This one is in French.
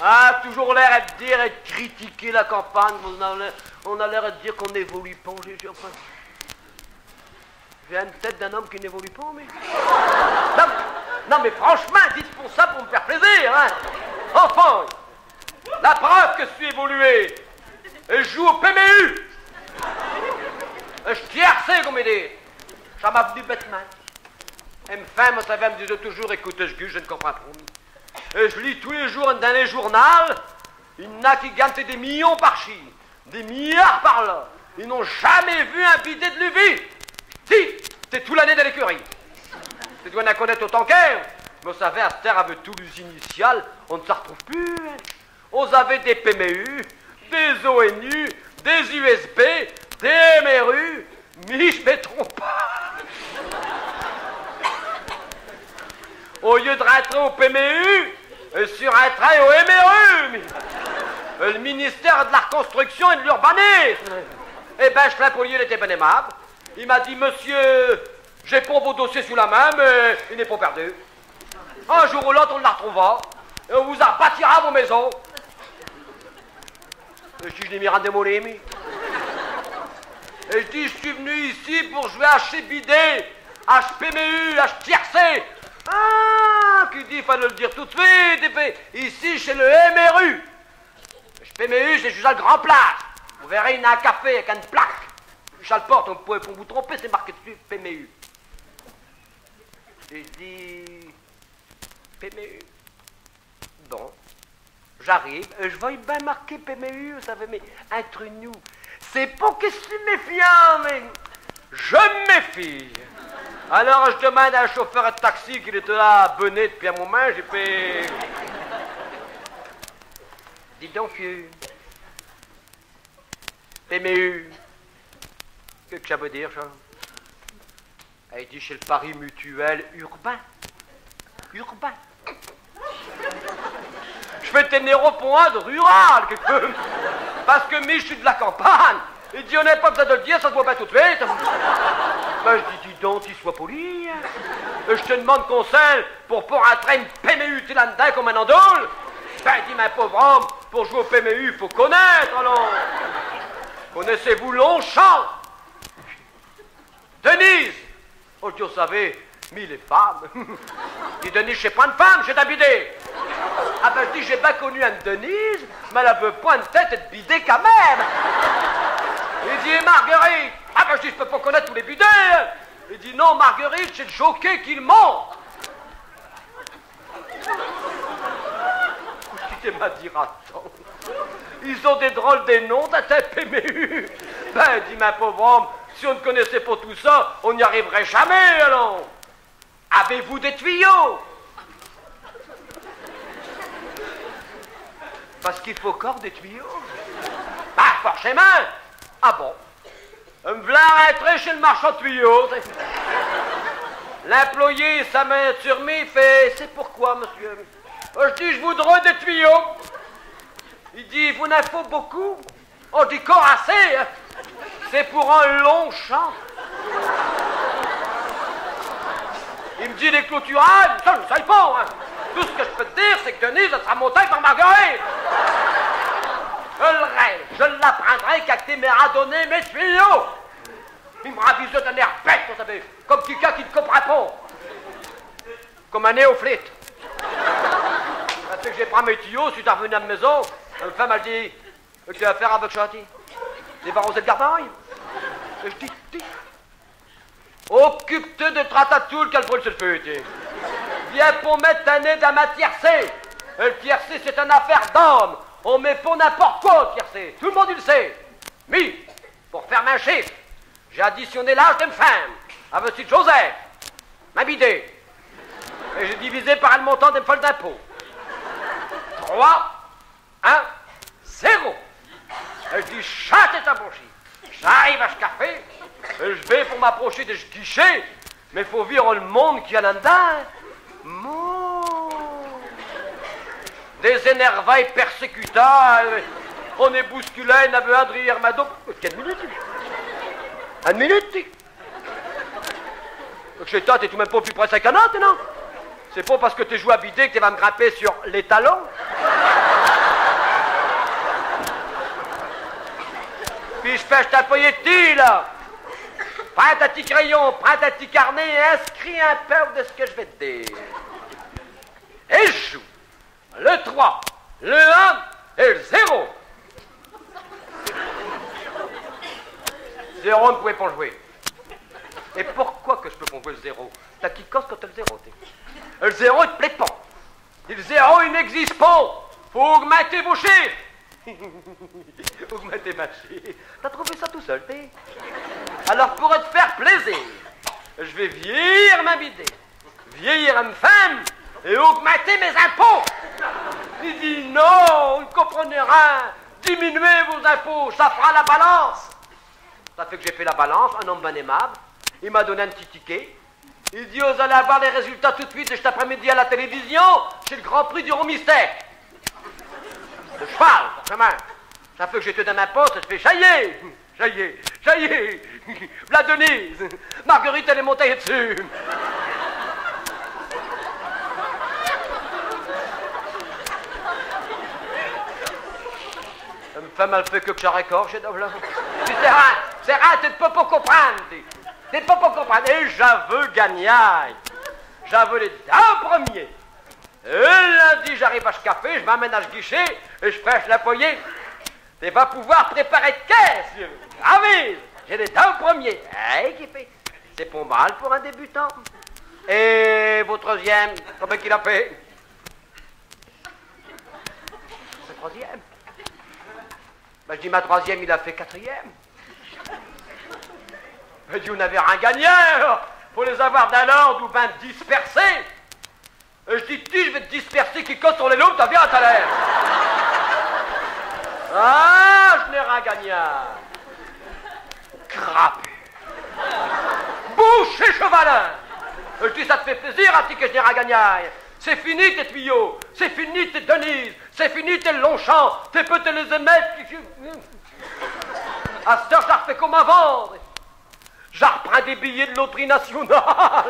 Ah, toujours l'air de dire et de critiquer la campagne. On a l'air de dire qu'on n'évolue pas. Enfin, j'ai une tête d'un homme qui n'évolue pas, mais... Non, mais franchement, dites pour ça pour me faire plaisir, hein. Enfin, la preuve que je suis évolué. Je joue au PMU. Je tiercé, comme il dit. Ça m'a venu bêtement. Et enfin, moi, ça va me dire toujours, écoute, je ne comprends pas. Et je lis tous les jours dans les journaux, il y en a qui gagnent des millions par-ci, des milliards par-là. Ils n'ont jamais vu un bidet de levier. Si, c'est toute l'année de l'écurie. Tu dois en connaître autant qu'elle. Mais vous savez, à cette terre, avec tout les initiales, on ne se retrouve plus. On avait des PMU, des ONU, des USB, des MRU, mais je ne me trompe pas. Au lieu de rentrer au PMU, je suis rentré au MRU. Le ministère de la Reconstruction et de l'Urbanisme. Eh bien, Schlappolier, il était bien aimable. Il m'a dit, monsieur, j'ai pas vos dossiers sous la main, mais il n'est pas perdu. Un jour ou l'autre, on la retrouvera. Et on vous bâtira vos maisons. Et je l'ai mis rendez-vous les amis. Et je dis, je suis venu ici pour jouer à Bidet, à PMU, à tiercé. Ah, qui dit, il fallait le dire tout de suite. Et fait, ici, chez le MRU. PMU, c'est juste à le grand place. Vous verrez, il y a un café avec une plaque. Je le porte, pour vous tromper, c'est marqué dessus PMU. Et je dis, PMU. Bon, j'arrive, je vois bien marqué PMU, vous savez, mais entre nous, c'est pas que je suis méfiant, mais je me méfie. Alors je demande à un chauffeur de taxi qui était là abonné depuis un moment, j'ai fait... Dis donc, PMU, qu'est-ce que ça veut dire, ça? Elle dit chez le Paris Mutuel urbain. Urbain. Je fais tenir au point de rural, parce que je suis de la campagne. Il dit, on n'a pas besoin de le dire, ça se voit pas tout de suite. Ben, je dis donc, il soit poli. Je te demande conseil pour rentrer une PMU là-dedans comme un andole. Ben, dit, ma pauvre homme, pour jouer au PMU, il faut connaître, alors. Connaissez-vous Longchamp? Denise? Oh, Dieu, vous savez, les femmes. Dit, Denise, je sais pas de femme, j'ai d'un bidet. Ah ben, je dis, j'ai pas connu une Denise, mais elle avait point de tête et de bidet quand même. Il dit, Marguerite? Ah ben, je dis, je peux pas connaître tous les bidets. Il dit, non, Marguerite, c'est le jockey qui le monte. Qui m'a dit, attends, ils ont des drôles des noms d'un PMU. Ben, dit ma pauvre homme, si on ne connaissait pas tout ça, on n'y arriverait jamais, alors. Avez-vous des tuyaux? Parce qu'il faut encore des tuyaux. Bah, forcément. Ah bon? Me v'là rentrer chez le marchand de tuyaux. L'employé, sa main sur moi, il fait, c'est pourquoi, monsieur? Je dis, je voudrais des tuyaux. Il dit, vous n'en faut beaucoup? On dit, corps assez, hein? C'est pour un long champ. Il me dit, les clôturages, ça, je ne sais pas, hein? Tout ce que je peux te dire, c'est que Denise, elle sera montée par Marguerite. Je le rêve, je l'apprendrai quand tu m'auras donné mes tuyaux. Il me ravisait d'un air bête, vous savez, comme quelqu'un qui ne comprend pas. Comme un néophyte. Parce que j'ai pris mes tuyaux, je suis revenu à la maison, la femme m'a dit, qu'est-ce que tu vas faire avec Chanty? Tu vas arroser le gardail? Et je dis, occupe-toi de Tratatoul qu'elle brûle sur le feu. Viens pour mettre ta nez dans ma tiercé. Le tiercé, c'est une affaire d'homme. On met pas n'importe quoi au tiercé. Tout le monde, il le sait. Mais, pour faire un chiffre, j'ai additionné l'âge d'une femme à M. Joseph, ma bidet. Et j'ai divisé par le montant des folles d'impôt. 3, 1, 0. Et je dis, chat est un bon chiffre. J'arrive à ce café, et je vais pour m'approcher de ce guichet, mais il faut vivre le monde qu'il y a là-dedans. Des énervailles persécutants, on est bousculé, on avait Adrien Mado. Quelle minute? Une minute? Chez toi, t'es tout de même pas plus près de 50, non? C'est pas parce que t'es joué à bidet que tu vas me grimper sur les talons. puis je pêche ta poyetti, là. Prends ta petit crayon, prends ta petit carnet et inscris un peu de ce que je vais te dire. Et je joue le 3, le 1 et le 0. 0, on ne pouvait pas jouer. Et pourquoi que je peux pas jouer le 0? T'as qui casse quand t'as le 0, t'es. Le 0, il te plaît pas. Et le 0, il n'existe pas. Faut augmenter vos chiffres. Augmenter ma chiffre. T'as trouvé ça tout seul, t'es. Alors, pour te faire plaisir, je vais vieillir ma bidée, vieillir une femme et augmenter mes impôts. Il dit non, vous ne comprenez rien. Diminuez vos impôts, ça fera la balance. Ça fait que j'ai fait la balance, un homme bien aimable. Il m'a donné un petit ticket. Il dit, vous allez avoir les résultats tout de suite cet après-midi à la télévision, c'est le Grand Prix du Rond Mystère. Le cheval, forcément. Ça fait que je te donne un poste, je fais jaillir, jaillir, jaillir. La Denise, Marguerite, elle est montée dessus. Une femme, elle fait que j'arrête chez Doblin. C'est rare, tu ne peux pas comprendre. Tu ne peux pas comprendre. Et j'aveux gagner. J'aveux les 2 premiers. Et lundi, j'arrive à ce café, je m'amène à ce guichet et je prêche la poignée. Tu vas pouvoir préparer de caisse. Avise, j'ai les 2 premiers. Hey, qui fait? C'est pas mal pour un débutant. Et vos 3e, combien qu'il a fait? Le 3e. Ben, je dis, ma 3e, il a fait 4e. Je dis, vous n'avez rien gagné. Faut les avoir d'un ordre ou bien dispersés. Je dis, je vais te disperser qui cote sur les loups, t'as bien un salaire. Ah, je n'ai rien gagné. Crapu. Bouche et chevalin. Je dis, ça te fait plaisir, à que je n'ai rien gagné. C'est fini tes tuyaux, c'est fini tes Denise, c'est fini tes Longchamp, tes peux te les émettre. À cette heure, je la refais comme avant. Je reprends des billets de loterie nationale.